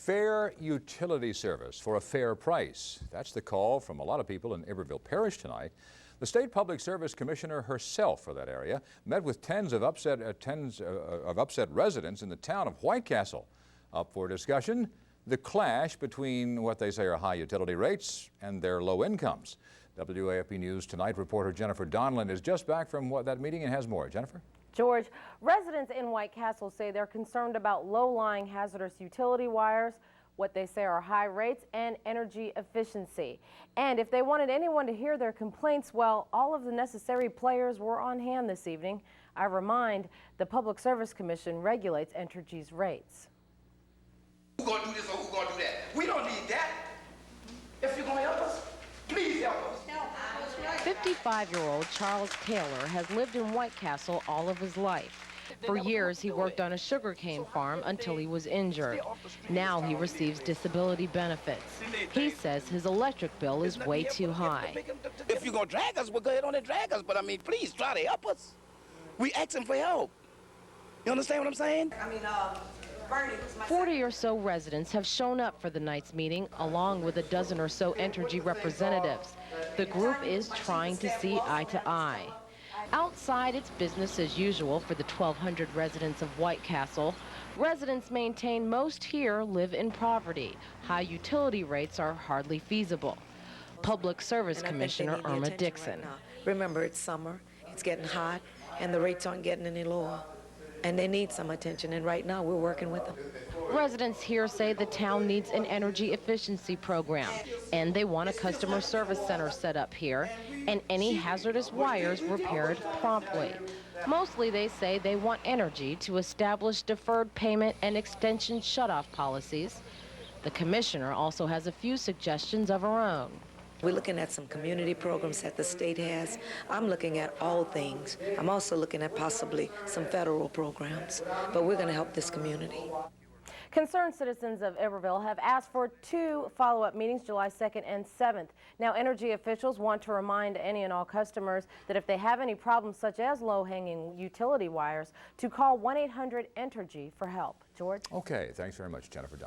Fair utility service for a fair price. That's the call from a lot of people in Iberville Parish tonight. The State Public Service Commissioner herself for that area met with tens of upset residents in the town of White Castle. Up for discussion, the clash between what they say are high utility rates and their low incomes. WAFB News Tonight reporter Jennifer Donlin is just back from that meeting and has more. Jennifer? George, residents in White Castle say they're concerned about low-lying hazardous utility wires, what they say are high rates, and energy efficiency. And if they wanted anyone to hear their complaints, well, all of the necessary players were on hand this evening. I remind, the Public Service Commission regulates Entergy's rates. Who's going to do this or who's going to do that? We don't need that. If you're going to help us, please help us. 55-year-old Charles Taylor has lived in White Castle all of his life. For years, he worked on a sugarcane farm until he was injured. Now he receives disability benefits. He says his electric bill is way too high. If you're going to drag us, we'll go ahead on and drag us. But, I mean, please try to help us. We asking for help. You understand what I'm saying? 40 or so residents have shown up for the night's meeting, along with a dozen or so Entergy representatives. The group is trying to see eye to eye. Outside, it's business as usual for the 1,200 residents of White Castle. Residents maintain most here live in poverty. High utility rates are hardly feasible. Public Service Commissioner Irma Dixon. Right, remember, it's summer, it's getting hot, and the rates aren't getting any lower. And they need some attention, and right now we're working with them. Residents here say the town needs an energy efficiency program, and they want a customer service center set up here, and any hazardous wires repaired promptly. Mostly they say they want Entergy to establish deferred payment and extension shutoff policies. The commissioner also has a few suggestions of her own. We're looking at some community programs that the state has. I'm looking at all things. I'm also looking at possibly some federal programs, but we're going to help this community. Concerned citizens of Iberville have asked for 2 follow-up meetings, July 2nd and 7th. Now, Entergy officials want to remind any and all customers that if they have any problems such as low-hanging utility wires, to call 1-800-ENTERGY for help. George? Okay, thanks very much, Jennifer Donlin.